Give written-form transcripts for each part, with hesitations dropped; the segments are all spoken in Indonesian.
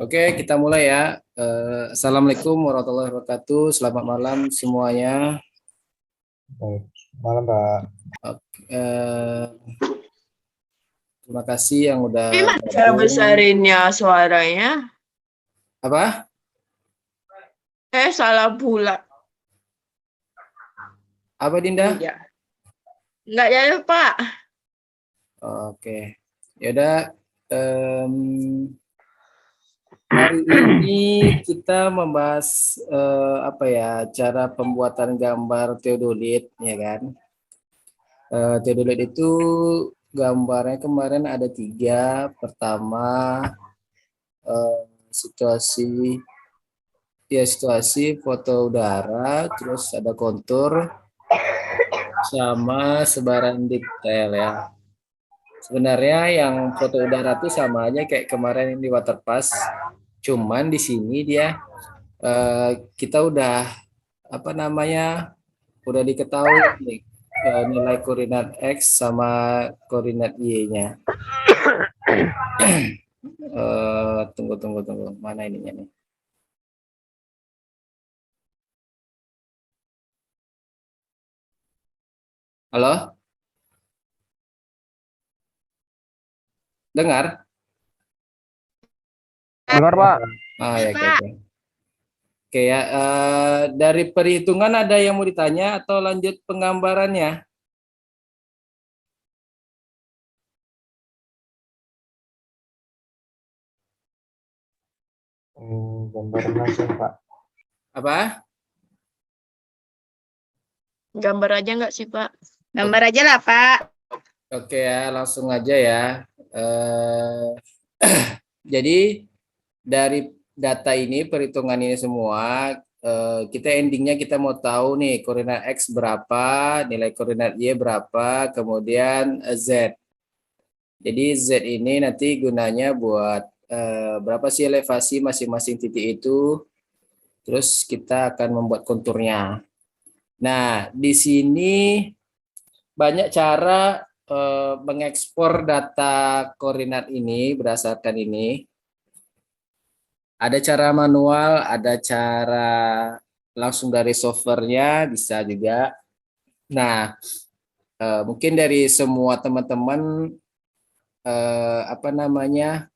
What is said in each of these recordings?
Oke, kita mulai ya. Assalamualaikum warahmatullahi wabarakatuh. Selamat malam semuanya. Baik, malam Pak. Eh, Terima kasih yang udah Cara gabung. besarinnya suaranya. Apa? Salah bulat. Apa Dinda? Iya. Enggak jadi, Pak. Oke. Yaudah. em, Hari ini kita membahas apa ya, cara pembuatan gambar teodolit, ya kan? Teodolit itu gambarnya kemarin ada 3. Pertama, eh, situasi foto udara, terus ada kontur sama sebaran detail ya. Sebenarnya yang foto udara tuh sama aja kayak kemarin di Waterpass, cuman di sini dia kita udah apa namanya, udah diketahui nih, nilai koordinat X sama koordinat Y-nya. Tunggu, mana ininya nih? Halo, dengar? Dengar Pak. Ya, oke. Oke ya, dari perhitungan ada yang mau ditanya atau lanjut penggambarannya? Gambar langsung Pak. Apa? Gambar aja enggak sih, Pak? Gambar aja lah, Pak. Oke ya, langsung aja ya. Eh, jadi dari data ini, perhitungan ini semua, kita endingnya kita mau tahu nih koordinat X berapa, nilai koordinat Y berapa, kemudian Z. Jadi Z ini nanti gunanya buat berapa sih elevasi masing-masing titik itu, terus kita akan membuat konturnya. Nah, di sini banyak cara mengekspor data koordinat ini berdasarkan ini. Ada cara manual, ada cara langsung dari softwarenya, bisa juga. Nah, mungkin dari semua teman-teman apa namanya,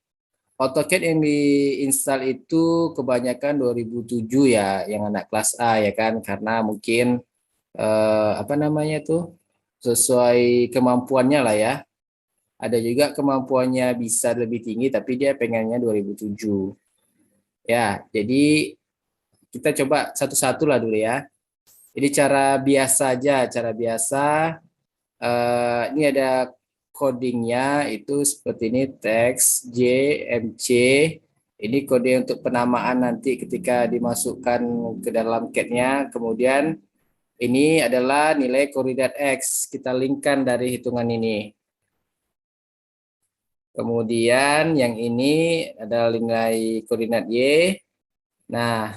AutoCAD yang diinstal itu kebanyakan 2007 ya, yang anak kelas A ya kan, karena mungkin apa namanya tuh sesuai kemampuannya lah ya. Ada juga kemampuannya bisa lebih tinggi tapi dia pengennya 2007. Ya, jadi kita coba satu-satu lah dulu ya. Jadi cara biasa aja, cara biasa. Ini ada codingnya itu seperti ini, teks JMC. Ini kode untuk penamaan nanti ketika dimasukkan ke dalam CAD-nya. Kemudian ini adalah nilai koordinat X. Kita linkkan dari hitungan ini. Kemudian yang ini adalah nilai koordinat Y. Nah,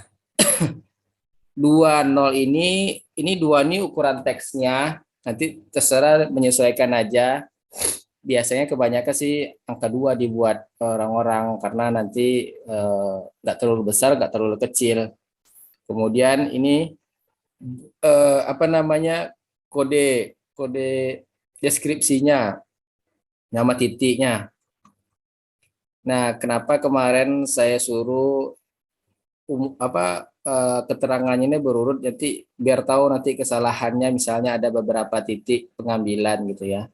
20 ini 2 ini ukuran teksnya. Nanti terserah menyesuaikan aja. Biasanya kebanyakan sih angka 2 dibuat orang-orang karena nanti nggak terlalu besar, nggak terlalu kecil. Kemudian ini apa namanya, kode deskripsinya, nama titiknya. Nah, kenapa kemarin saya suruh keterangannya ini berurut, nanti biar tahu nanti kesalahannya, misalnya ada beberapa titik pengambilan gitu ya.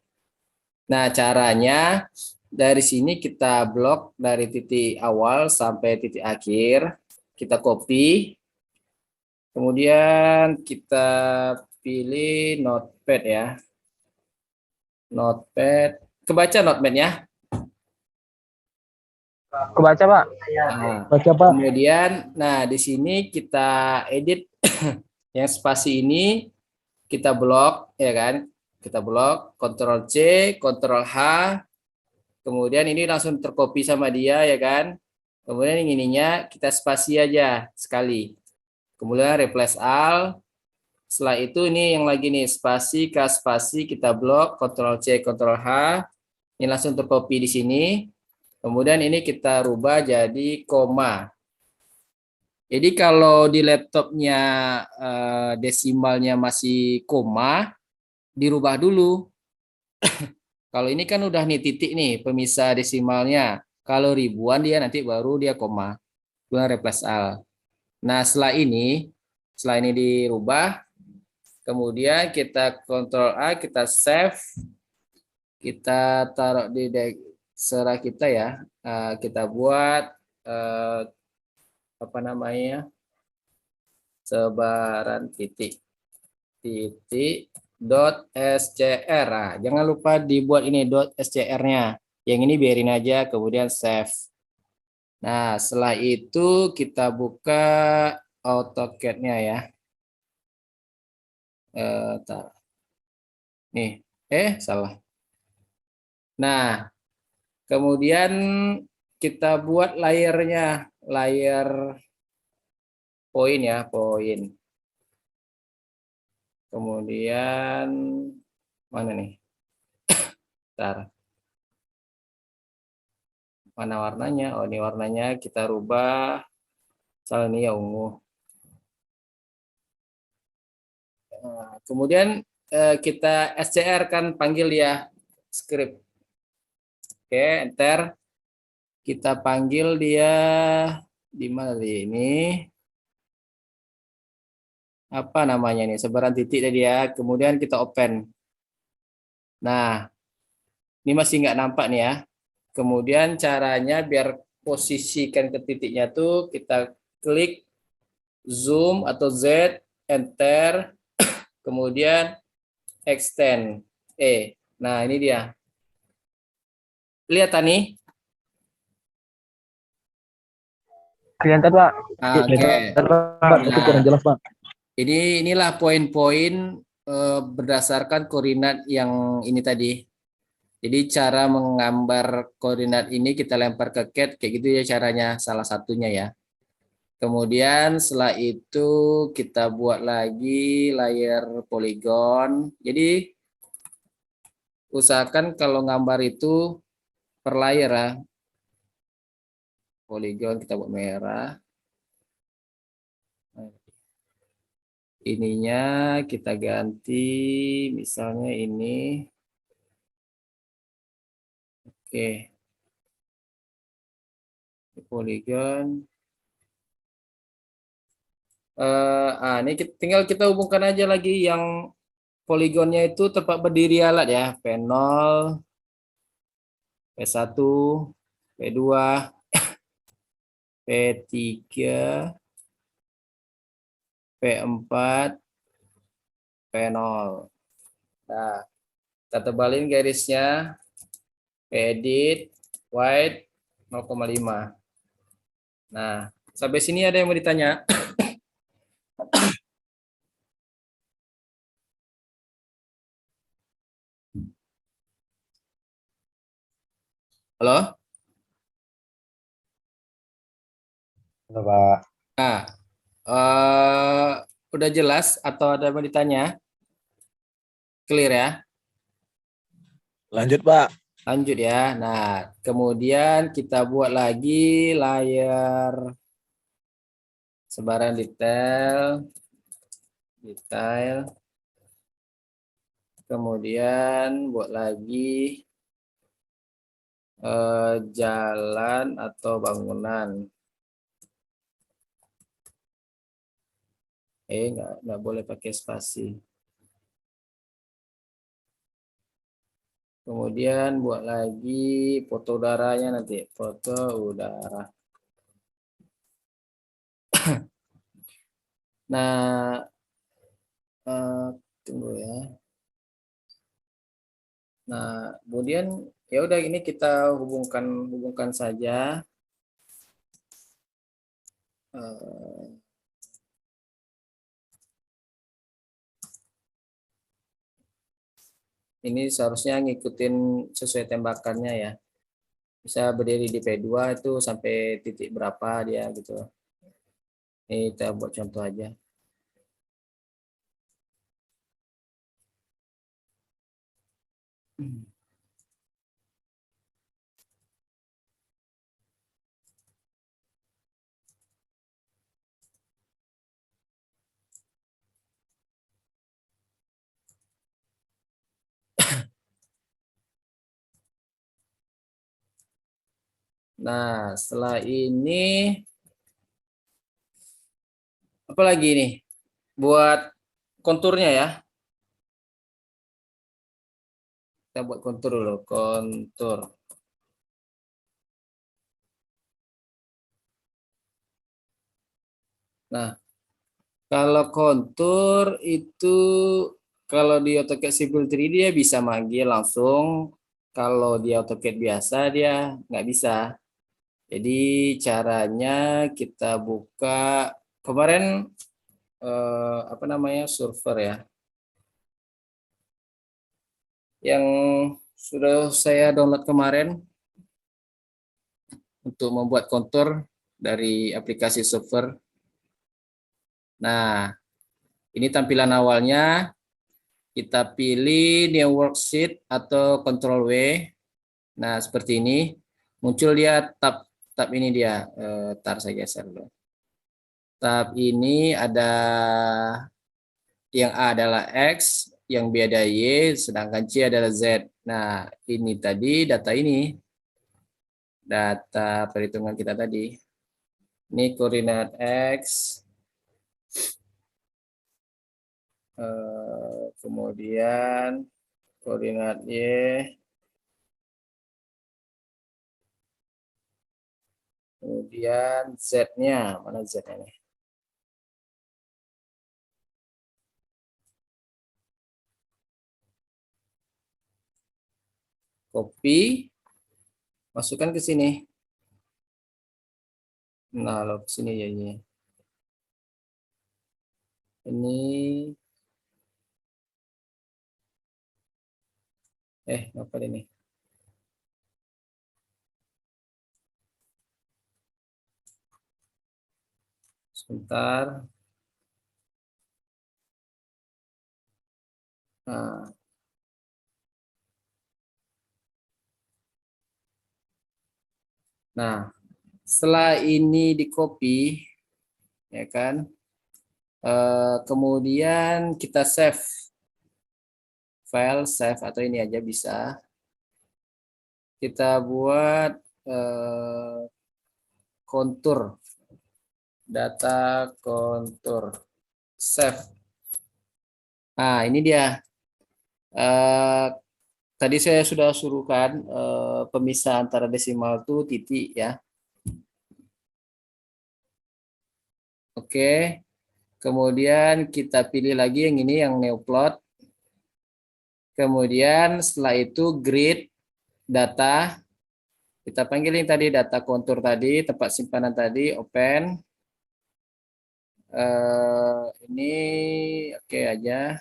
Nah, caranya dari sini kita blok dari titik awal sampai titik akhir, kita copy, kemudian kita pilih notepad ya. Notepad, kebaca notepad-nya? Kebaca Pak. Nah, Baca Pak. kemudian, nah di sini kita edit yang spasi ini, kita blok ya kan, kita blok, Ctrl C, Ctrl H, kemudian ini langsung tercopy sama dia ya kan. Kemudian yang ininya kita spasi aja sekali, kemudian replace all. Setelah itu ini yang lagi nih, spasi ke spasi kita blok, Ctrl C, Ctrl H, ini langsung tercopy di sini. Kemudian ini kita rubah jadi koma. Jadi kalau di laptopnya desimalnya masih koma, dirubah dulu. Kalau ini kan udah nih titik nih pemisah desimalnya. Kalau ribuan dia nanti baru dia koma. Kemudian replace all. Nah setelah ini dirubah, kemudian kita Ctrl A, kita save, kita taruh di serah kita ya. Kita buat apa namanya, sebaran titik dot scr. Jangan lupa dibuat ini dot scr-nya. Yang ini biarin aja, kemudian save. Nah, setelah itu kita buka AutoCAD-nya ya. Nih, salah. Nah, kemudian kita buat layernya, layer poin ya, poin. Kemudian mana nih? Bentar. Mana warnanya? Oh, ini warnanya kita rubah. Misalnya ini ya ungu. Nah, kemudian kita SCR kan panggil dia script. Oke, enter. Kita panggil dia di mana ini? Apa namanya nih? Sebaran titik tadi ya. Kemudian kita open. Nah, ini masih nggak nampak nih ya. Kemudian caranya biar posisikan ke titiknya tuh kita klik zoom atau Z, enter, kemudian extend. Nah ini dia. Lihat nih. Kelihatan Pak. Oke. Kelihatan Pak, tapi kurang Nah, jelas Pak. inilah poin-poin berdasarkan koordinat yang ini tadi. Jadi cara menggambar koordinat ini kita lempar ke CAD kayak gitu ya caranya, salah satunya ya. Kemudian setelah itu kita buat lagi layer poligon. Jadi usahakan kalau gambar itu per layer ya. Poligon kita buat merah. Ininya kita ganti misalnya ini. Oke. Poligon. Ini tinggal kita hubungkan aja lagi yang poligonnya itu tempat berdiri alat ya. P0, P1, P2, P3, P4, P0. Nah, kita tebalin garisnya. Edit, white 0,5. Nah, sampai sini ada yang mau ditanya? Halo? Halo Pak. Nah, eh, udah jelas atau ada yang mau ditanya? Clear ya? Lanjut, Pak. Lanjut ya. Nah, kemudian kita buat lagi layar sebaran detail. Kemudian buat lagi jalan atau bangunan. Nggak boleh pakai spasi. Kemudian buat lagi foto udaranya nanti, foto udara. Nah, tunggu ya. Nah, kemudian ya udah ini kita hubungkan saja. Ini seharusnya ngikutin sesuai tembakannya ya. Bisa berdiri di P2 itu sampai titik berapa dia gitu. Ini kita buat contoh aja. Nah, setelah ini apa lagi nih? Buat konturnya ya. Kita buat kontur dulu, kontur. Nah, kalau kontur itu kalau di AutoCAD Civil 3D dia bisa manggil langsung. Kalau di AutoCAD biasa dia nggak bisa. Jadi caranya kita buka kemarin apa namanya server ya, yang sudah saya download kemarin untuk membuat kontur dari aplikasi server. Nah, ini tampilan awalnya. Kita pilih new worksheet atau control W. Nah, seperti ini. Muncul dia tab ini dia. Tar saya geser dulu. Tab ini ada yang A adalah X, yang B ada Y, sedangkan C adalah Z. Nah, ini tadi data ini. Data perhitungan kita tadi. Ini koordinat X. Kemudian koordinat Y. Kemudian Z-nya, mana Z-nya nih? Copy, masukkan ke sini. Nah, lo ke sini ya ini. Ini apa ini? Sebentar. Nah, setelah ini di copy, ya kan? Kemudian kita save file, save atau ini aja bisa. Kita buat kontur, data kontur, save. Nah, ini dia. Tadi saya sudah suruhkan pemisah antara desimal itu titik ya. Oke. Kemudian kita pilih lagi yang ini yang neoplot. Kemudian setelah itu grid data. Kita panggil yang tadi data kontur tadi, tempat simpanan tadi, open. Ini oke aja.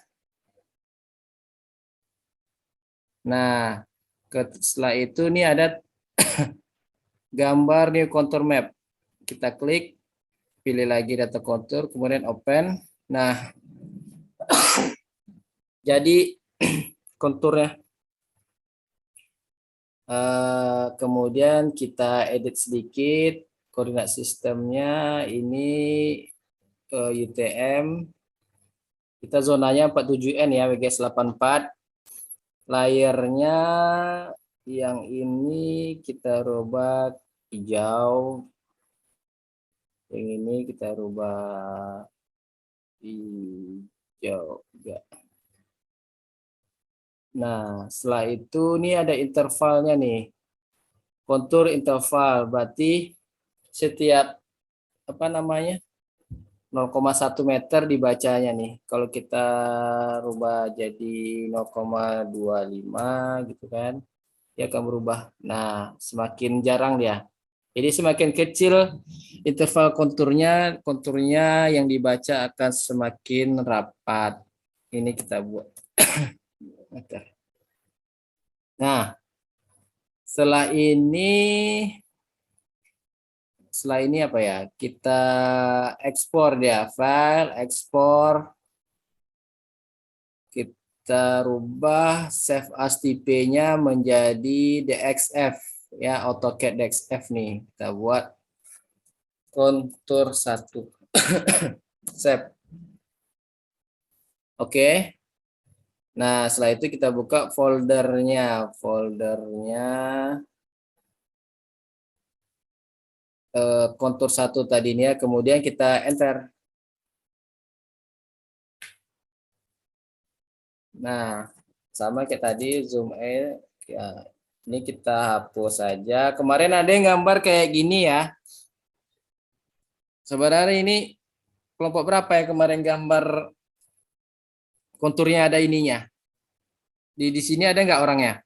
Nah, setelah itu nih ada gambar nih kontur map. Kita klik, pilih lagi data kontur, kemudian open. Nah, jadi konturnya. Kemudian kita edit sedikit koordinat sistemnya ini UTM. Kita zonanya 47N ya, WGS 84. Layernya yang ini kita rubah hijau. Yang ini kita rubah hijau juga. Nah, setelah itu nih ada intervalnya nih. Kontur interval berarti setiap apa namanya? 0,1 meter dibacanya nih. Kalau kita rubah jadi 0,25 gitu kan. Dia akan berubah. Nah, semakin jarang dia. Jadi semakin kecil interval konturnya yang dibaca akan semakin rapat. Ini kita buat. Nah, setelah ini apa ya? Kita ekspor dia, file, ekspor. Kita rubah save as tipe-nya menjadi DXF ya, AutoCAD DXF nih. Kita buat kontur 1. Save. Oke. Nah, setelah itu kita buka foldernya. Foldernya kontur satu tadi ini ya, kemudian kita enter. Nah, sama kayak tadi zoom in ya. Ini kita hapus saja. Kemarin ada yang gambar kayak gini ya. Sebenarnya ini kelompok berapa ya kemarin gambar konturnya ada ininya? Di sini ada nggak orangnya?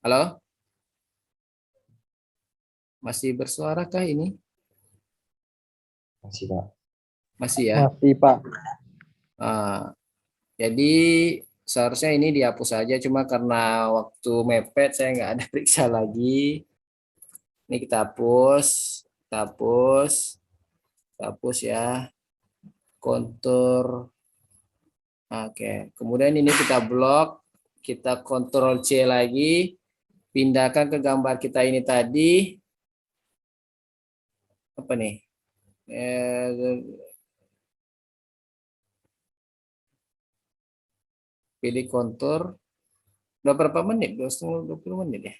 Halo? Masih bersuarakah ini? Masih, Pak. Masih ya? Masih, Pak. Ah, jadi seharusnya ini dihapus saja, cuma karena waktu mepet saya nggak ada periksa lagi. Ini kita hapus, kita hapus, kita hapus ya. Kontur. Oke, kemudian ini kita blok, kita Ctrl C lagi, pindahkan ke gambar kita ini tadi. Apa nih? Pilih kontur. Udah berapa menit? 20 menit ya.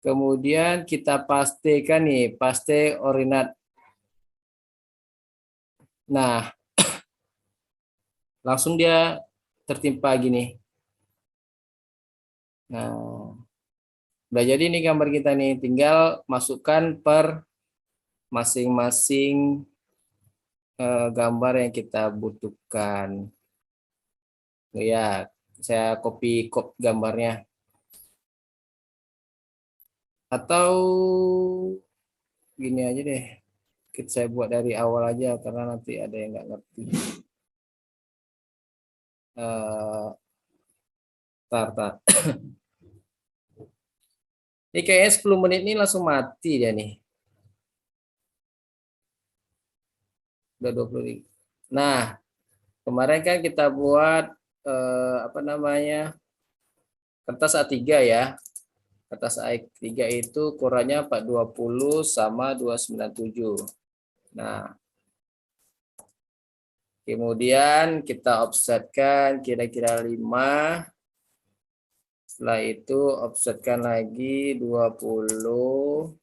Kemudian kita pastikan nih, paste ordinat. Nah, langsung dia tertimpa gini. Nah, udah jadi nih gambar kita nih, tinggal masukkan per masing-masing gambar yang kita butuhkan. Ya, saya copy gambarnya. Atau gini aja deh, saya buat dari awal aja karena nanti ada yang nggak ngerti. Tar. Ini kayaknya 10 menit ini langsung mati dia nih. Udah 20. Nah, kemarin kan kita buat apa namanya? Kertas A3 ya. Kertas A3 itu ukurannya 420 sama 297. Nah, kemudian kita offsetkan kira-kira 5. Setelah itu offsetkan lagi 20.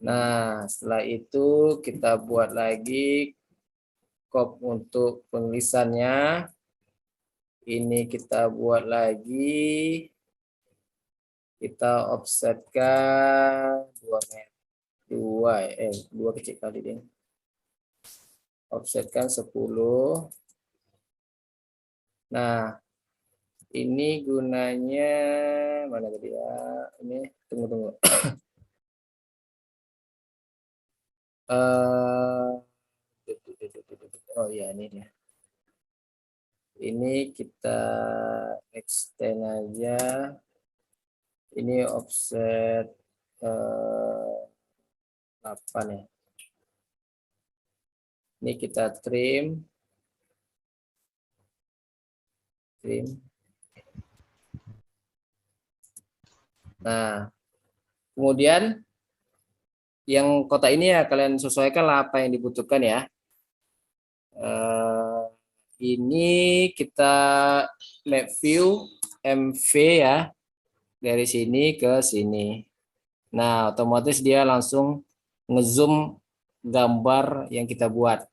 Nah, setelah itu kita buat lagi kop untuk penulisannya. Ini kita buat lagi. Kita offsetkan 2 meter. 2 kecil kali deh. Offsetkan 10. Nah, ini gunanya mana tadi ya? Ini tunggu. Oh iya ini dia. Ini kita extend aja. Ini offset 8 ya. Ini kita trim. Nah, kemudian yang kota ini ya kalian sesuaikan lah apa yang dibutuhkan ya. Ini kita map view MV ya dari sini ke sini. Nah, otomatis dia langsung ngezoom gambar yang kita buat.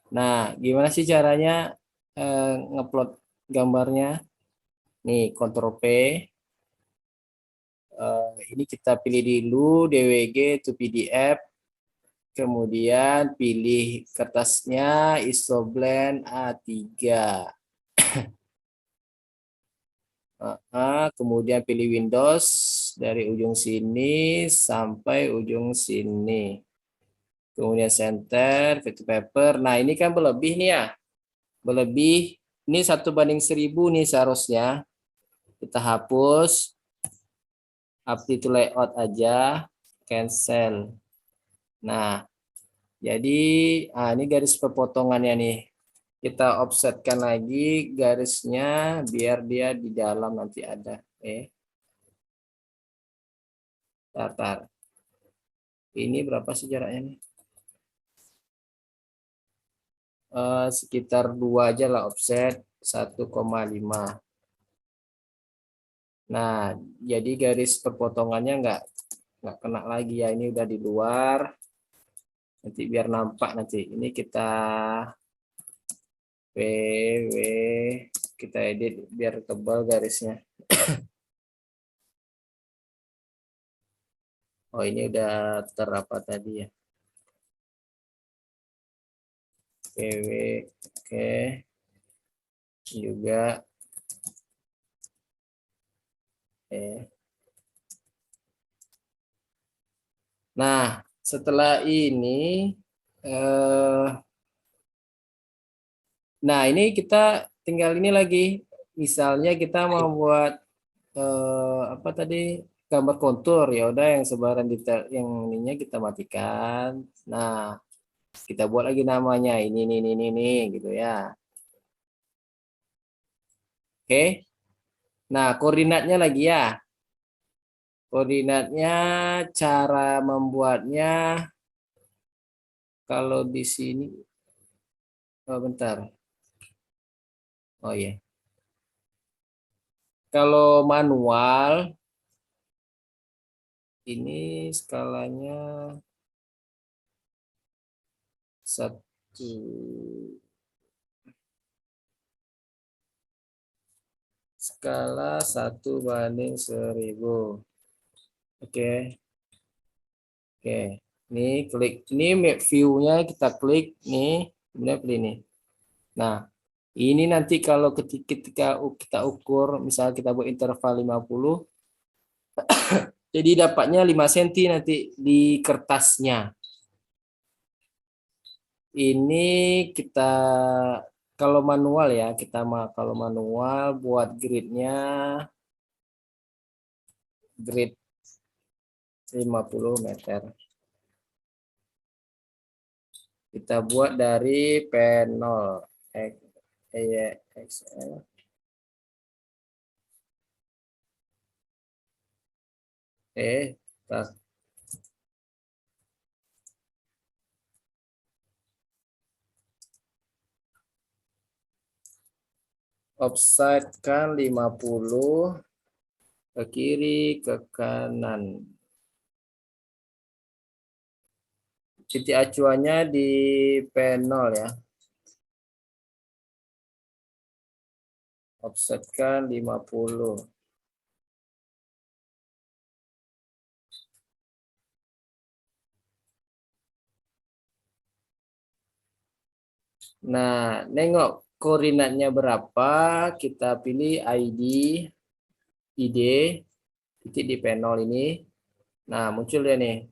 Nah, gimana sih caranya ngupload gambarnya? Nih, Ctrl P. Ini kita pilih dulu DWG to PDF. Kemudian pilih kertasnya Isoblend A3. Kemudian pilih Windows dari ujung sini sampai ujung sini. Kemudian center, page paper. Nah ini kan berlebih nih ya. Berlebih. Ini 1:1000 nih seharusnya. Kita hapus. Update to layout aja. Cancel. Nah, jadi ini garis pepotongannya nih. Kita offsetkan lagi garisnya biar dia di dalam nanti ada. Tar. Ini berapa sih jaraknya nih? Sekitar 2 aja lah offset 1,5. Nah, jadi garis perpotongannya nggak kena lagi ya. Ini udah di luar. Nanti biar nampak nanti. Ini kita W kita edit biar tebal garisnya. Oh, ini udah terapa tadi ya. PW oke. Juga Nah, setelah ini nah ini kita tinggal ini lagi. Misalnya kita mau buat apa tadi gambar kontur, ya udah yang sebaran detail yang ininya kita matikan. Nah, kita buat lagi namanya ini gitu ya. Oke. Nah, koordinatnya lagi ya. Koordinatnya cara membuatnya kalau di sini bentar. Oh iya. Kalau manual ini skalanya 1 skala 1/1000. Oke. Oke. Ini klik ini map view-nya kita klik nih, kemudian pilih nih. Nah, ini nanti kalau ketika kita ukur misalnya kita buat interval 50 jadi dapatnya 5 cm nanti di kertasnya. Ini kita kalau manual ya, kalau manual buat gridnya grid 50 meter. Kita buat dari panel XL. Kita offset kan 50 ke kiri ke kanan. Titik acuannya di panel ya. Offset kan 50. Nah, nengok koordinatnya berapa, kita pilih ID, titik di panel ini. Nah, muncul ya nih.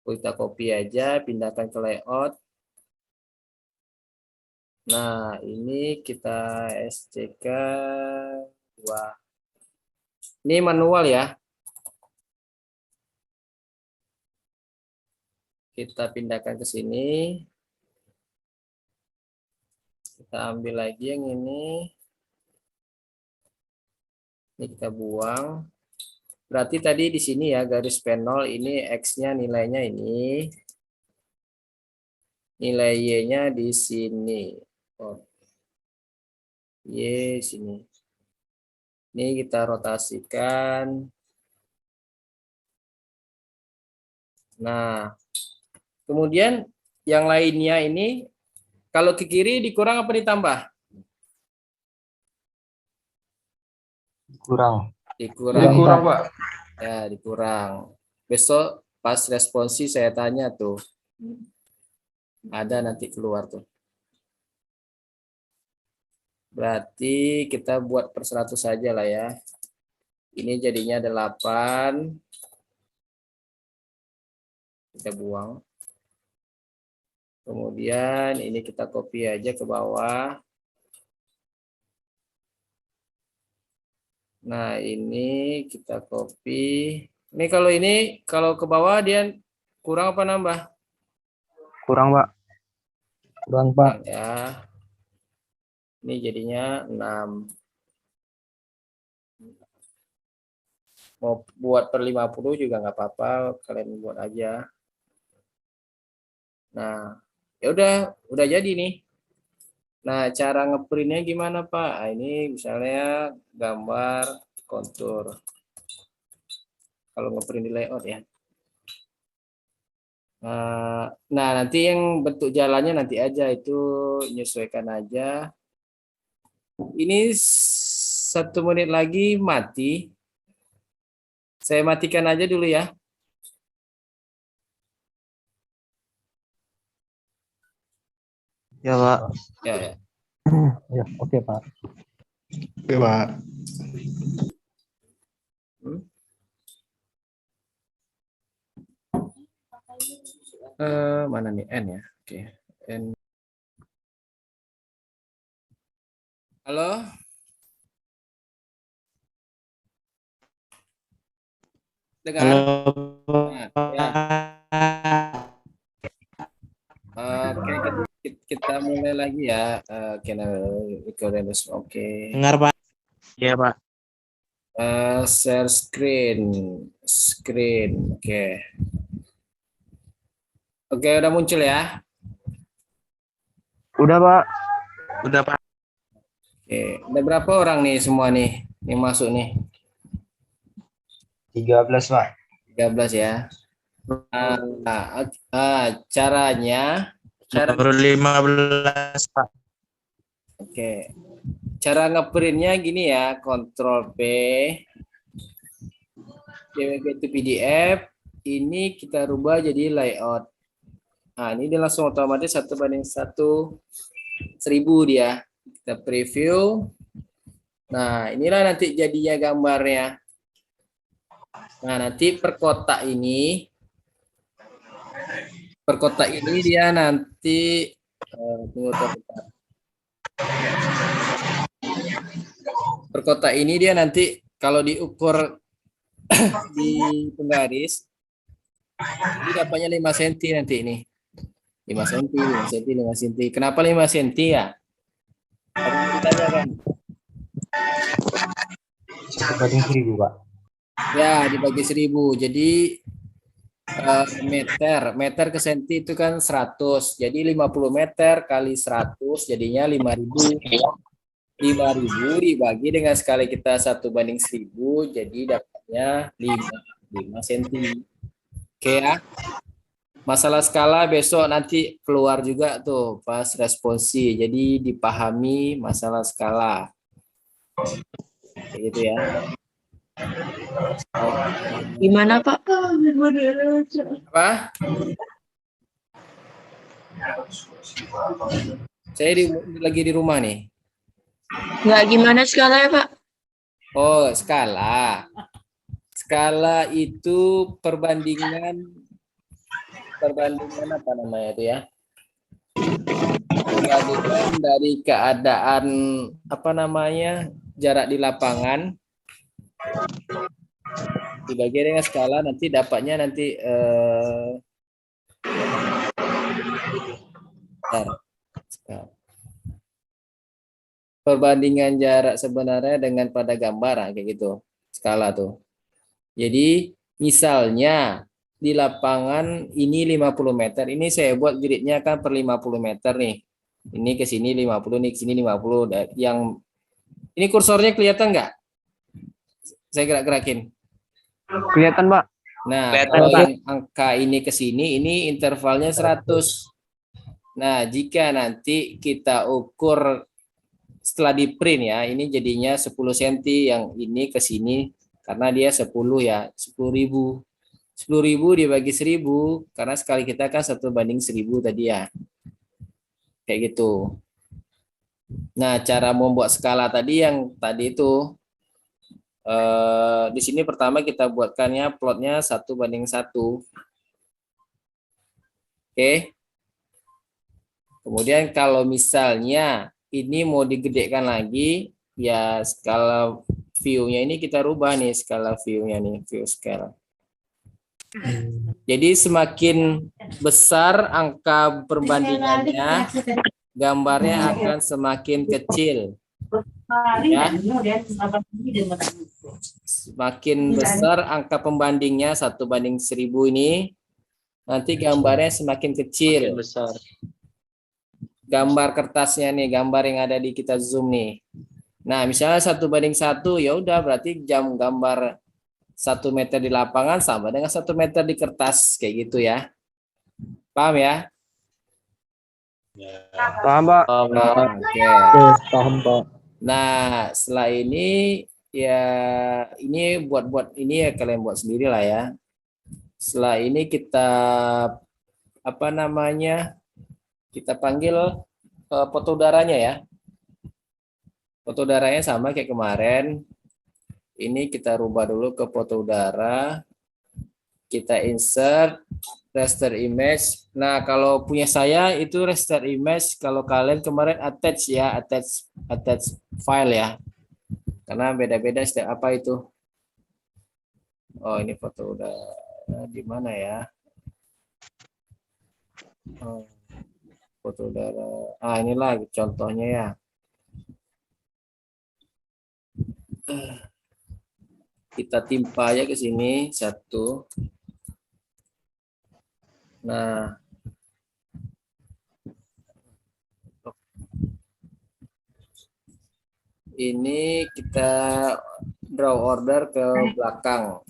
Kita copy aja, pindahkan ke layout. Nah, ini kita SCK 2. Ini manual ya. Kita pindahkan ke sini. Kita ambil lagi yang ini. Ini kita buang. Berarti tadi di sini ya garis panel ini X-nya nilainya ini. Nilai Y-nya di sini. Oh. Y sini. Ini kita rotasikan. Nah, kemudian yang lainnya ini kalau ke kiri dikurang apa ditambah? Kurang. Dikurang, Pak. ya dikurang. Besok pas responsi saya tanya tuh. Ada nanti keluar tuh. Berarti kita buat per 100 saja lah ya. Ini jadinya 8. Kita buang. Kemudian ini kita copy aja ke bawah. Nah, ini kita copy. Ini kalau ke bawah dia kurang apa nambah? Kurang, Pak. Kurang, Pak. Ya. Ini jadinya 6. Mau buat per 50 juga nggak apa-apa, kalian buat aja. Nah, ya udah jadi nih. Nah, cara ngeprintnya gimana Pak? Nah, ini misalnya gambar kontur. Kalau ngeprint di layout ya. Nah, nanti yang bentuk jalannya nanti aja itu menyesuaikan aja. Ini 1 menit lagi mati. Saya matikan aja dulu ya. Ya, Pak. Ya, ya. Ya, oke, Pak. Oke, Pak. Mana nih N ya? Oke, N. Halo? Dengar? Halo, Nah, ya. Oke, kita mulai lagi ya. Oke. dengar Pak? Iya Pak. Share screen. Oke. Oke, udah muncul ya. Udah, Pak. Udah Pak. Oke, ada berapa orang nih semua nih yang masuk nih? 13, Pak. 13 ya. Caranya, Baru 15 Pak. oke. Cara ngeprintnya gini ya, Ctrl P, DWG to PDF, ini kita rubah jadi layout. Nah, ini dia langsung otomatis 1:1000 dia. Kita preview. Nah, inilah nanti jadinya gambarnya. Nah, nanti per kotak ini dia nanti tunggu bentar. Per kotak ini dia nanti kalau diukur di penggaris ini dapatnya 5 cm nanti ini. 5 cm, 5 cm, 5 cm. Kenapa 5 cm ya? Tadi ditanyakan. 1/1000, Pak. Ya, dibagi 1000. Jadi meter ke senti itu kan 100. Jadi 50 meter kali 100 jadinya 5.000. 5.000 dibagi dengan skala kita 1/1000 jadi dapatnya 5 cm. Oke ya. Masalah skala besok nanti keluar juga tuh pas responsi. Jadi dipahami masalah skala. Kayak gitu ya. Gimana, Pak? Apa? Saya lagi di rumah nih. Nggak gimana skala ya, Pak? Oh, skala. Skala itu perbandingan apa namanya itu ya? Perbandingan dari keadaan apa namanya? Jarak di lapangan dibagi dengan skala nanti dapatnya nanti perbandingan jarak sebenarnya dengan pada gambar kayak gitu skala tuh. Jadi misalnya di lapangan ini 50 meter, ini saya buat gridnya kan per 50 meter nih. Ini ke sini 50, nih ke sini 50. Yang ini kursornya kelihatan nggak? Saya gerak-gerakin. Kelihatan, Pak. Nah, Kelihatan, kalau Pak. yang angka ini ke sini, ini intervalnya 100. Nah, jika nanti kita ukur setelah di print ya, ini jadinya 10 cm, yang ini ke sini karena dia 10 ya, 10.000. 10.000 dibagi 1000 karena sekali kita kan 1/1000 tadi ya. Kayak gitu. Nah, cara membuat skala tadi yang tadi itu di sini pertama kita buatkannya plotnya 1:1. Oke. Kemudian kalau misalnya ini mau digedekan lagi, ya skala view-nya ini kita rubah nih, skala view-nya nih, view scale. Jadi semakin besar angka perbandingannya, gambarnya akan semakin kecil. Ya. Semakin besar angka pembandingnya 1/1000 ini, nanti gambarnya semakin kecil. Besar. Gambar kertasnya nih, gambar yang ada di kita zoom nih. Nah, misalnya 1:1, ya udah berarti jam gambar 1 meter di lapangan sama dengan 1 meter di kertas kayak gitu ya. Paham ya? Paham, Pak. Oke. Paham, Pak. Nah, setelah ini ya ini buat ini ya kalian buat sendiri lah ya. Setelah ini kita apa namanya? Kita panggil foto udaranya ya. Foto udaranya sama kayak kemarin. Ini kita rubah dulu ke foto udara. Kita insert raster image. Nah, kalau punya saya itu raster image, kalau kalian kemarin attach ya, attach file ya. Karena beda-beda setiap apa itu. Oh, ini foto udara di mana ya? Oh, foto udara. Ah, inilah contohnya ya. Kita timpa aja ke sini satu. Nah, ini kita draw order ke belakang.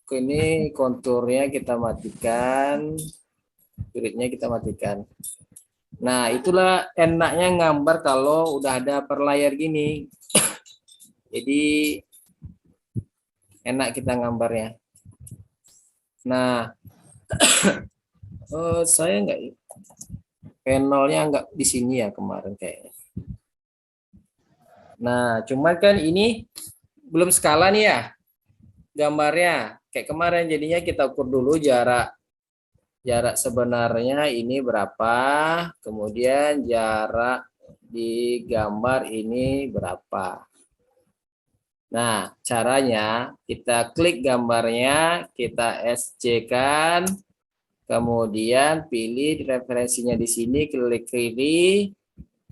Ini konturnya kita matikan, gridnya kita matikan. Nah, itulah enaknya gambar kalau udah ada per layar gini. Jadi enak kita gambarnya. Nah, saya nggak panelnya nggak di sini ya kemarin kayaknya. Nah, cuman kan ini belum skala nih ya gambarnya. Kayak kemarin jadinya kita ukur dulu jarak sebenarnya ini berapa, kemudian jarak di gambar ini berapa. Nah, caranya kita klik gambarnya, kita SC kan, kemudian pilih referensinya di sini, klik kiri,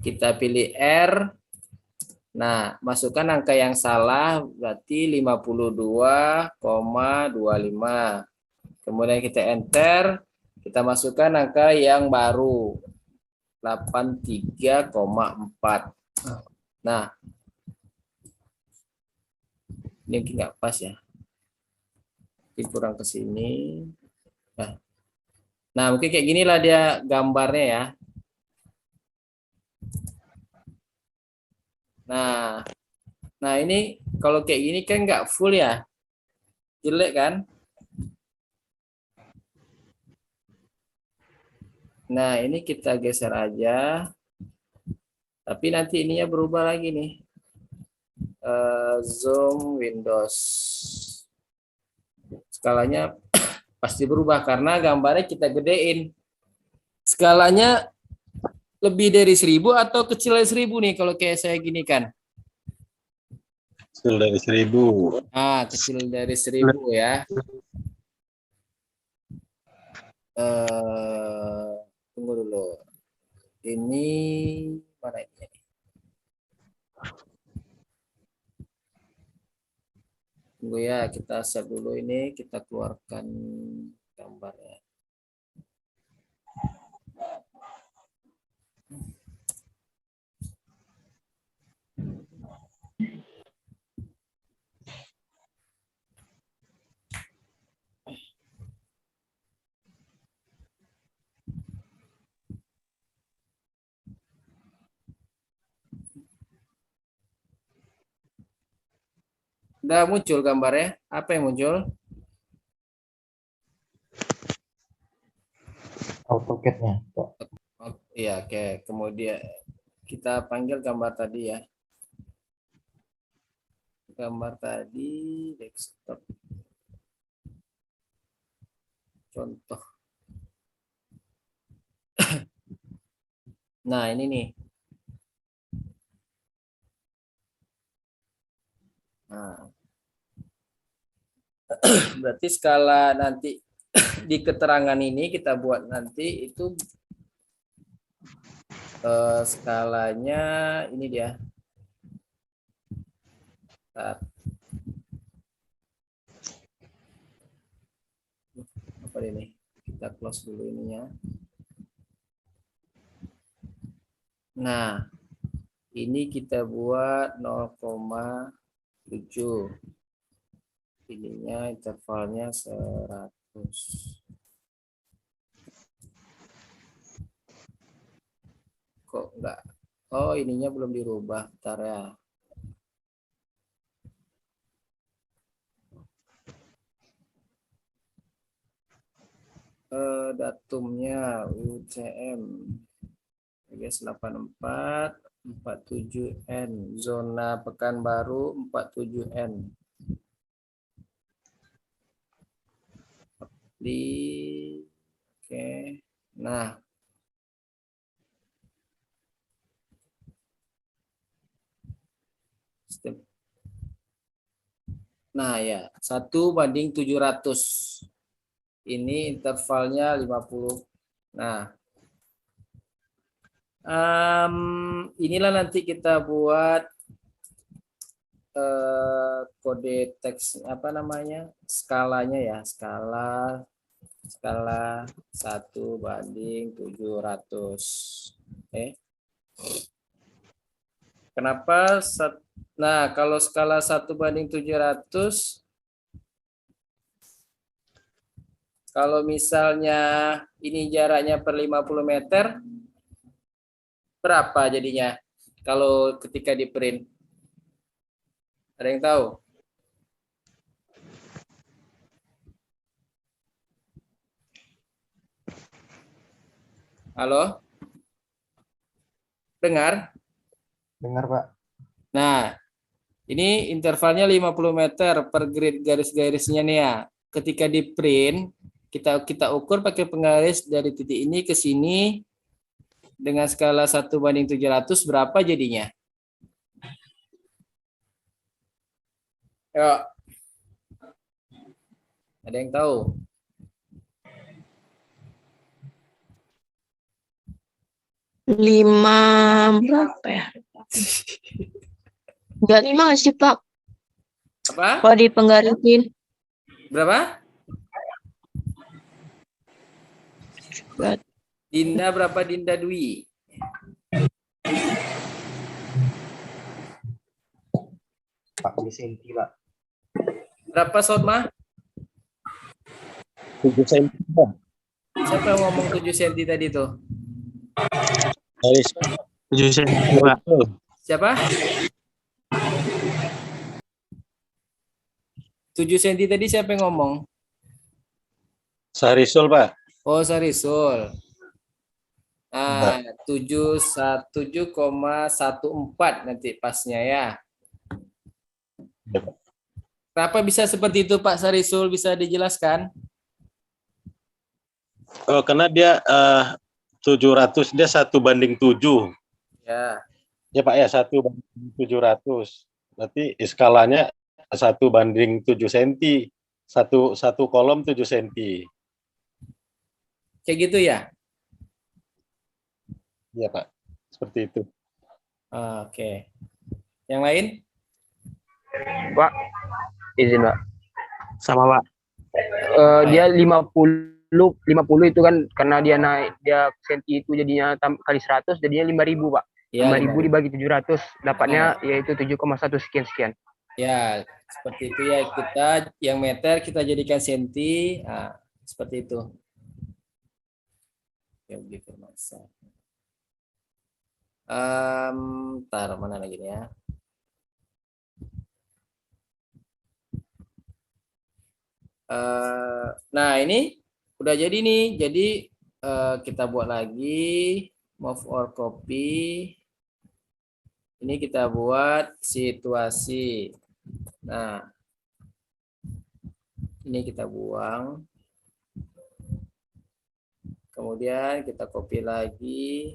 kita pilih R. Nah, masukkan angka yang salah berarti 52,25. Kemudian kita enter, kita masukkan angka yang baru 83,4. Nah, ini nggak pas ya. Ini kurang ke sini. Nah, mungkin kayak ginilah dia gambarnya ya. Nah ini kalau kayak gini kan nggak full ya, jelek kan? Nah ini kita geser aja, tapi nanti ininya berubah lagi nih. Zoom Windows, skalanya pasti berubah karena gambarnya kita gedein. Skalanya lebih dari 1000 atau kecil dari 1000 nih kalau kayak saya gini kan? Kecil dari 1000. Ah, kecil dari 1000 ya. Tunggu dulu. Ini mana ini? Tunggu ya, kita save dulu ini, kita keluarkan gambarnya. Udah muncul gambarnya? Apa yang muncul? AutoCAD-nya, Pak. Oh, iya, oke. Kemudian kita panggil gambar tadi ya. Gambar tadi desktop. Contoh. Nah, ini nih. Nah, berarti skala nanti di keterangan ini kita buat nanti itu skalanya ini dia. Bentar. Apa ini? Kita close dulu ininya. Nah, Ini kita buat 0,7. Ininya intervalnya 100. Kok enggak? Oh, ininya belum dirubah. Bentar ya. Datumnya UCM guys 8447N, zona Pekanbaru 47N. Oke. Nah, ya 1:700. Ini intervalnya 50. Nah, inilah nanti kita buat kode teks apa namanya, skalanya ya, skala 1:700. Oke. Kenapa? Nah, kalau skala 1:700, kalau misalnya ini jaraknya per 50 meter, berapa jadinya kalau ketika di print? Ada yang tahu? Halo? Dengar? Dengar, Pak. Nah, ini intervalnya 50 meter per grid garis-garisnya nih ya. Ketika di print, kita ukur pakai penggaris dari titik ini ke sini dengan skala 1:700, berapa jadinya? Yuk. Ada yang tahu? Lima berapa ya? Enggak 5 nggak sih, Pak? Apa? Kalau dipenggarisin. Berapa? Enggak. Dinda berapa, Dinda Dwi? Pak, di senti, Pak. Berapa, Sodma? 7 cm. Siapa yang ngomong 7 cm tadi tuh? Garis 7 cm, Pak. Siapa? 7 cm tadi siapa yang ngomong? Sarisul, Pak. Oh, Sarisul. Nah, 7,14 nanti pasnya ya. Kenapa bisa seperti itu, Pak Sarisul? Bisa dijelaskan? Oh, karena dia 700, dia 1:7. Ya. Ya, Pak ya, 1:700. Berarti skalanya 1:7 cm. Satu kolom 7 cm. Kayak gitu ya? Iya, Pak. Seperti itu. Oke. Yang lain? Pak, izin Pak. Sama, Pak. Dia 50 itu kan karena dia naik, dia senti itu jadinya kali 100 jadinya 5.000 Pak. Ya, 5.000 dibagi 700 dapatnya yaitu 7,1 sekian. Ya, seperti itu ya. Kita yang meter kita jadikan senti. Nah, seperti itu. Ya, begitu masa. Ntar mana lagi nih ya? Nah, ini udah jadi nih. Jadi kita buat lagi move or copy. Ini kita buat situasi. Nah, ini kita buang. Kemudian kita copy lagi.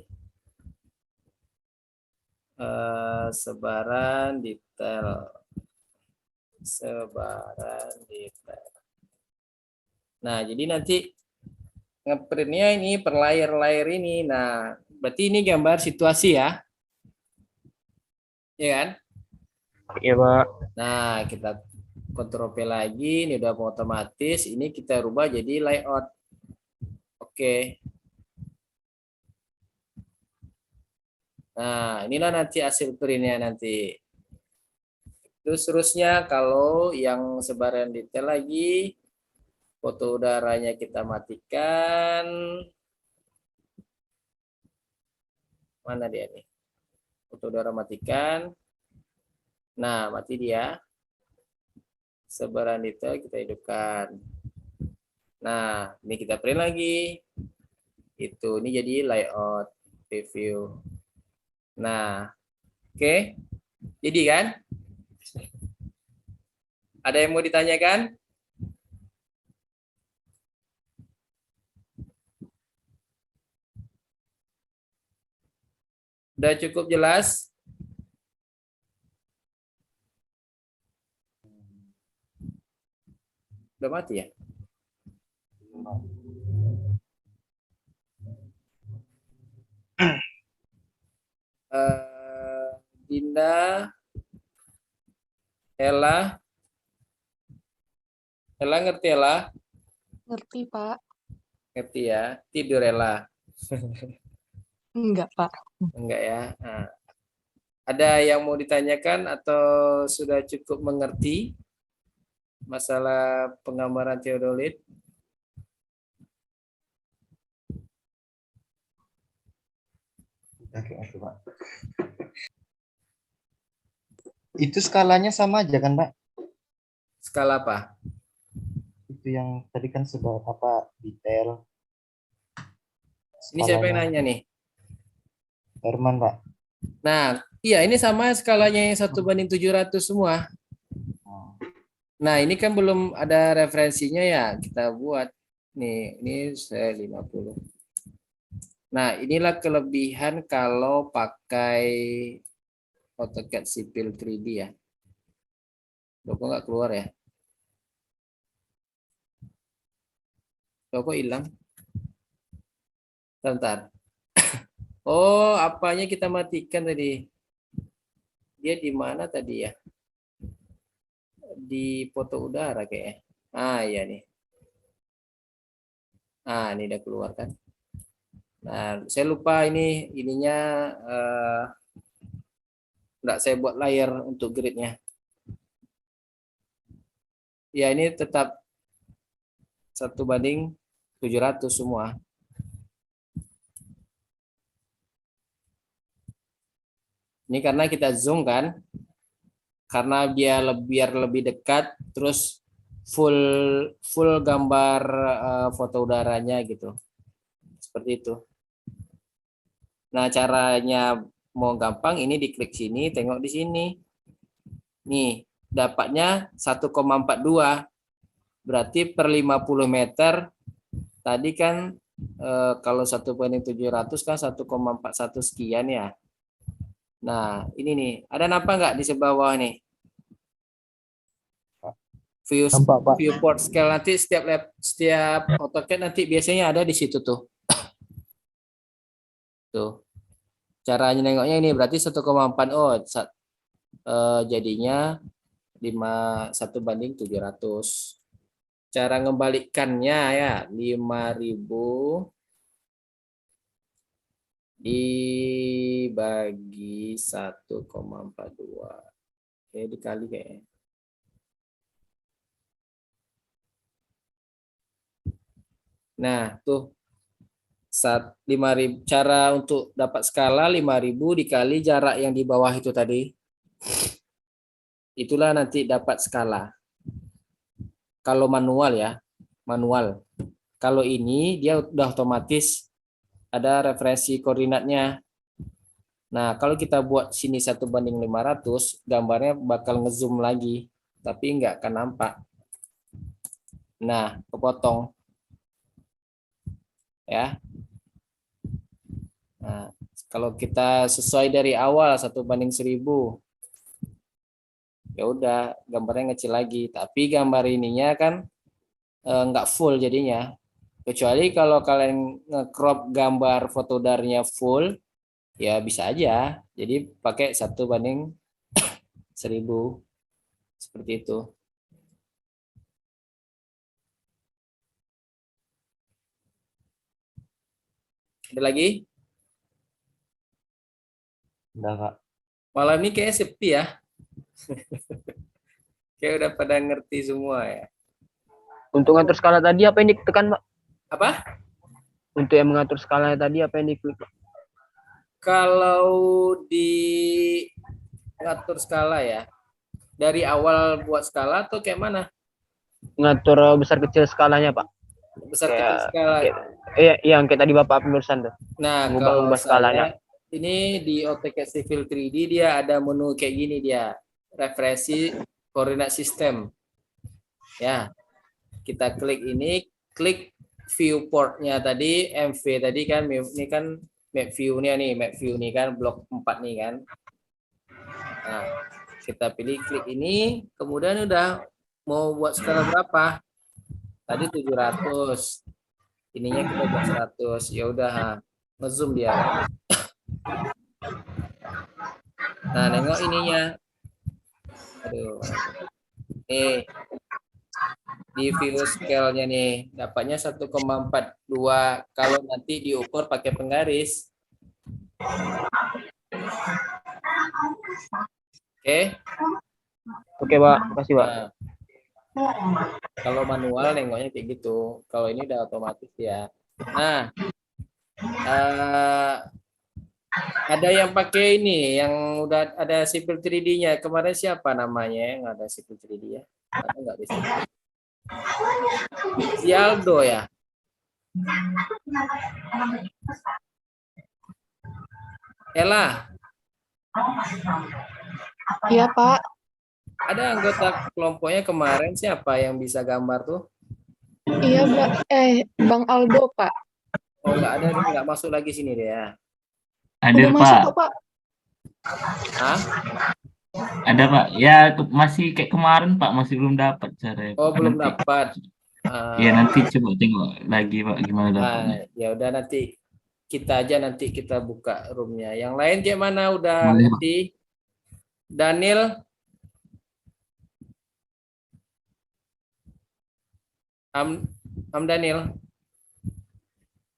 Sebaran detail. Nah, jadi nanti ngeprintnya ini per layer ini. Nah, berarti ini gambar situasi ya. Iya kan? Iya Pak. Nah, kita Ctrl P lagi. Ini udah otomatis. Ini kita rubah jadi layout. Oke. Nah, inilah nanti hasil printnya nanti. Terus terusnya kalau yang sebaran detail lagi, foto udaranya kita matikan. Mana dia nih? Foto udara matikan. Nah, mati dia. Sebaran detail kita hidupkan. Nah, ini kita print lagi. Itu, ini jadi layout preview. Nah, oke. Jadi kan? Ada yang mau ditanyakan? Udah cukup jelas? Udah mati ya? Dinda, Ella, Ella ngerti Ella? Ngerti, Pak? Ngerti ya? Tidur Ella? Enggak, Pak. Enggak ya? Nah, ada yang mau ditanyakan atau sudah cukup mengerti masalah penggambaran teodolit? Oke, oke, Pak. Itu skalanya sama aja kan, Pak? Skala apa? Itu yang tadi kan seberapa apa detail. Ini siapa yang Skalanya nanya nih? Herman, Pak. Nah, iya ini sama skalanya yang 1:700 semua. Oh, Nah, ini kan belum ada referensinya ya, kita buat. Nih, ini saya 50. Nah, inilah kelebihan kalau pakai AutoCAD Sipil 3D ya. Loh, kok nggak keluar ya? Loh, kok hilang? Bentar. Oh, apanya kita matikan tadi? Dia di mana tadi ya? Di foto udara kayaknya. Ah, iya nih. Ah, ini udah keluar kan? Nah, saya lupa ininya nggak saya buat layar untuk gridnya. Ya, ini tetap 1:700 semua. Ini karena kita zoom kan, karena biar lebih dekat, terus full full gambar foto udaranya gitu, seperti itu. Nah, caranya mau gampang, ini diklik sini, tengok di sini. Nih, dapatnya 1,42. Berarti per 50 meter tadi kan kalau 1:700 kan 1,41 sekian ya. Nah, ini nih, ada nampak nggak di sebelah bawah nih? nampak, Pak. Viewport scale nanti setiap AutoCAD nanti biasanya ada di situ tuh. Tuh. Caranya nengoknya ini berarti 1,4. Oh, jadinya 1:700. Cara ngembalikannya ya 5.000 dibagi 1,42. Oke, dikali kayaknya. Nah, tuh 5.000 cara untuk dapat skala 5.000 dikali jarak yang di bawah itu tadi. Itulah nanti dapat skala. Kalau manual ya, manual. Kalau ini dia udah otomatis ada referensi koordinatnya. Nah, kalau kita buat sini 1:500, gambarnya bakal ngezoom lagi, tapi nggak akan nampak. Nah, kepotong. Ya. Nah, kalau kita sesuai dari awal 1:1000, ya udah gambarnya ngecil lagi. Tapi gambar ininya kan nggak full jadinya. Kecuali kalau kalian nge-crop gambar foto udaranya full, ya bisa aja. Jadi pakai 1:1000 seperti itu. Ada lagi? Udah Kak. Malam ini kayaknya sepi ya. Kayak udah pada ngerti semua ya. Untuk ngatur skala tadi apa yang ditekan, Pak? Apa? Untuk yang mengatur skalanya tadi apa yang diklik, Pak? Kalau di ngatur skala ya, dari awal buat skala atau kayak mana? Ngatur besar kecil skalanya, Pak. Besar kecil Kayak- skala. Iya, yang kayak tadi Bapak penulisan tuh. Nah, Mengubah skalanya. Ini di AutoCAD Civil 3D dia ada menu kayak gini dia. Referensi koordinat sistem. Ya. Kita klik ini, klik viewportnya tadi, MV tadi kan, ini kan map view-nya nih, map view nih kan, blok 4 nih kan. Nah, kita pilih klik ini, kemudian udah mau buat skala berapa? Tadi 700. Ininya kita buat 100. Ya udah, ngezoom dia. Nah, nengok ininya. Aduh. Nih. Di view scale-nya nih, dapatnya 1,42 kalau nanti diukur pakai penggaris. Oke. Oke, Pak. Makasih, Pak. Nah, kalau manual nengoknya kayak gitu. Kalau ini udah otomatis ya. Nah, ada yang pakai ini, yang udah ada Civil 3D-nya. Kemarin siapa namanya yang ada Civil 3D ya? Ada nggak di sini? Si Aldo ya? Ella, Iya, Pak. ada anggota kelompoknya kemarin siapa yang bisa gambar tuh? Iya, Bang Aldo, Pak. Oh, nggak ada, nggak masuk lagi sini deh ya. Udah Ada masuk Pak, kok, Pak. Hah? ada Pak. Ya masih kayak kemarin Pak, masih belum dapat cara. Oh, belum Nanti- dapat. Ya nanti coba tengok lagi Pak gimana dapatnya. Ya udah nanti nanti kita buka roomnya. Yang lain kayak mana udah Boleh, Pak. ngerti? Daniel, Am Daniel.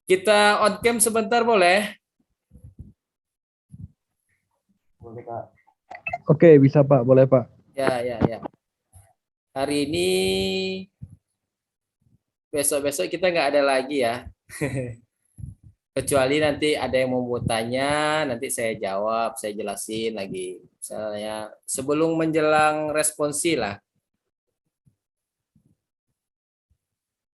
Kita on cam sebentar boleh? Boleh Kak. Oke, bisa Pak, boleh Pak. Ya. Hari ini besok-besok kita nggak ada lagi ya. Kecuali nanti ada yang mau tanya, nanti saya jawab, saya jelasin lagi. Misalnya sebelum menjelang responsi lah.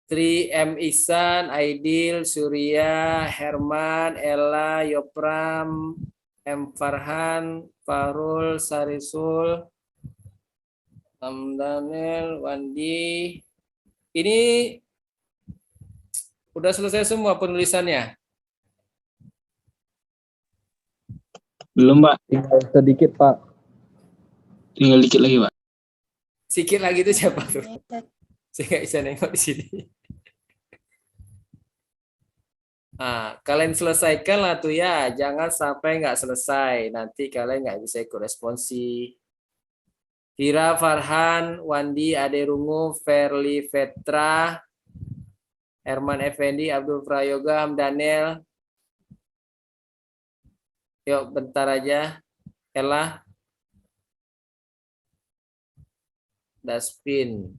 3M Ihsan, Aidil, Surya, Herman, Ella, Yopram, M Farhan, Farul, Sarisul, Daniel, Wandi. Ini udah selesai semua penulisannya. Belum Pak, Tinggal sedikit Pak. tinggal dikit lagi Pak. Sikit lagi itu siapa tuh? Saya nggak bisa nengok di sini. Nah, kalian selesaikan lah tuh ya, jangan sampai nggak selesai. Nanti kalian nggak bisa ikut responsi. Vira, Farhan, Wandi, Ade Rungu, Ferli, Vetra, Herman Effendi, Abdul Prayoga, Daniel. Yuk, bentar aja. Ella. Daspin.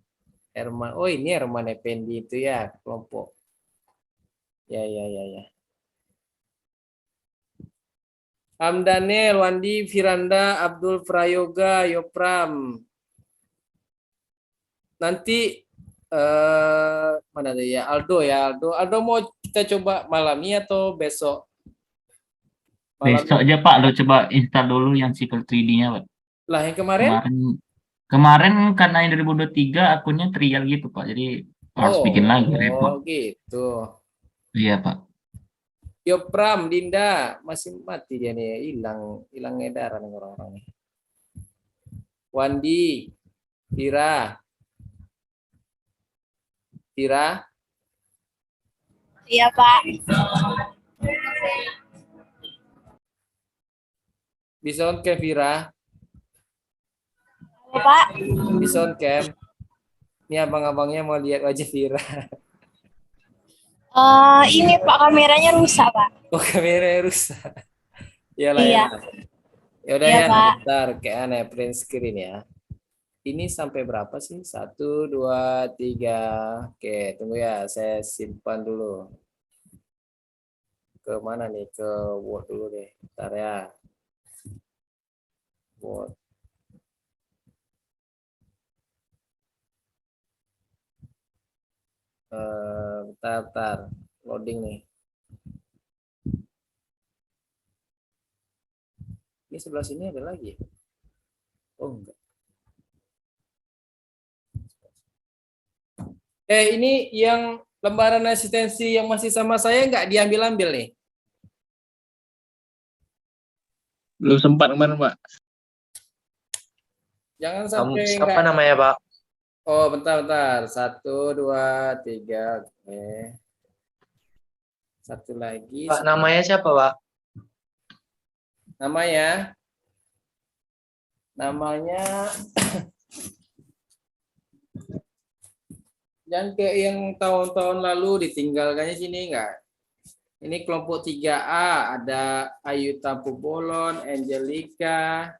Herman. Oh, ini Herman Effendi itu ya, kelompok. Ya. Daniel, Wandi, Firanda, Abdul Prayoga, Yopram. Nanti mana tuh ya? Aldo ya, Aldo mau kita coba malam ini atau besok? Besok aja Pak, lo coba install dulu yang Civil 3D-nya Pak. Lah yang kemarin? Kemarin karena yang 2023 akunnya trial gitu Pak, jadi harus bikin lagi repot. Oh gitu. Iya Pak. Yopram, Dinda, masih mati dia nih, hilang edaran orang-orang nih. Wandi, Vira. Iya, Pak. Bisa on cam Vira? Halo, Pak. Bisa on cam? Ini abang-abangnya mau lihat wajah Vira. Ini Pak, kameranya rusak, Pak. Oh, kameranya rusak. Iyalah, Iya. iyalah. Ya udah Iya, ya, Pak. bentar kayak aneh print screen ya. Ini sampai berapa sih? 1, 2, 3. Oke, tunggu ya, saya simpan dulu. Ke mana nih? Ke Word dulu deh. Bentar ya. Word. Bentar. Loading nih. Ini sebelah sini ada lagi. Oh enggak. Ini yang lembaran asistensi yang masih sama saya nggak diambil-ambil nih. Belum sempat kemarin, Pak. Jangan sampai Siapa nggak. namanya, Pak? Oh, bentar. 1, 2, 3. Oke. Satu lagi. Pak, namanya siapa, Pak? Namanya yang kayak yang tahun-tahun lalu ditinggalkannya sini enggak. Ini kelompok 3A, ada Ayu Tampu Bolon, Angelica,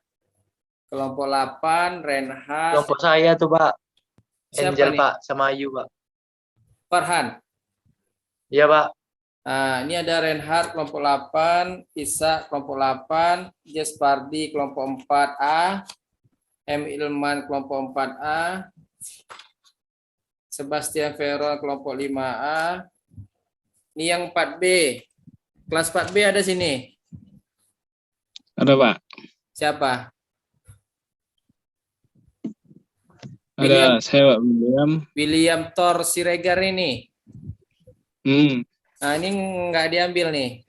kelompok 8, Renhard. Kelompok saya tuh, Pak. Siapa Angel, nih? Pak, sama Ayu, Pak. Farhan. Iya, Pak. Nah, ini ada Renhard kelompok 8, Isa kelompok 8, Jess Pardi kelompok 4A, M. Ilman kelompok 4A, Sebastian Veron kelompok 5A. Ini yang 4B. Kelas 4B ada sini. Ada, Pak. Siapa? Ada saya, Pak William. William Thor Siregar ini. Nah, ini nggak diambil nih.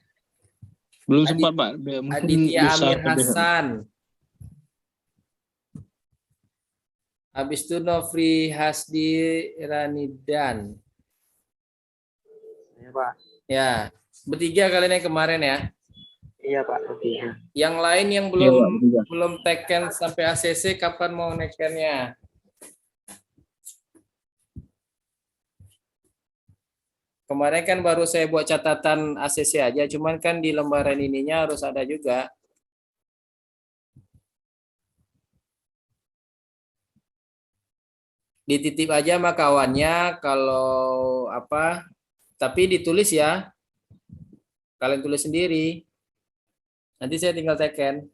Belum sempat, Pak. Mungkin Aditya bisa Amir ke besok. Hasan. Habis itu Nofri Hasdi Ranidan. Iya, Pak. Ya, bertiga kalian yang kemarin ya. Iya, Pak. Oke. Yang lain yang Iya, Pak, belum bertiga. belum teken sampai ACC kapan mau nekennya? Kemarin kan baru saya buat catatan ACC aja, cuman kan di lembaran ininya harus ada juga. Dititip aja sama kawannya kalau apa, tapi ditulis ya. Kalian tulis sendiri. Nanti saya tinggal teken.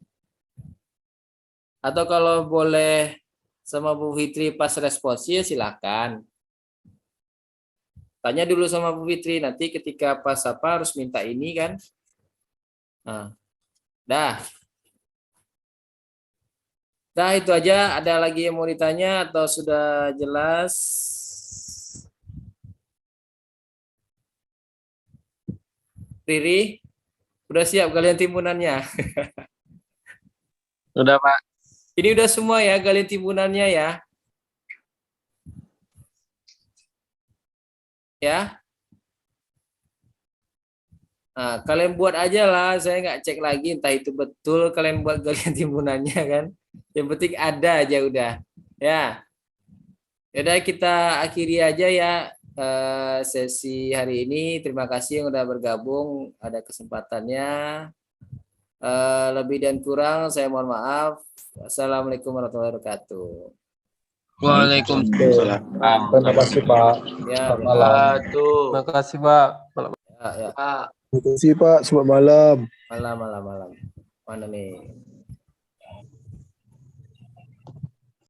Atau kalau boleh sama Bu Fitri pas responsnya silakan. Tanya dulu sama Bu Fitri, nanti ketika pas apa harus minta ini kan. Nah, dah. Dah itu aja, ada lagi yang mau ditanya atau sudah jelas? Riri, udah siap kalian timbunannya? Udah, Pak. Ini udah semua ya kalian timbunannya ya? Ya? Nah, kalian buat aja lah, saya nggak cek lagi entah itu betul kalian buat kalian timbunannya kan. Yang penting ada aja udah. Ya. Yaudah kita akhiri aja ya sesi hari ini. Terima kasih yang udah bergabung, ada kesempatannya. Lebih dan kurang saya mohon maaf. Assalamualaikum warahmatullahi wabarakatuh. Waalaikumsalam. Terima kasih Pak. Ya, Selamat malam. Terima kasih, Pak. ya. Pak. Terima kasih Pak. Selamat malam. Malam. Mana nih?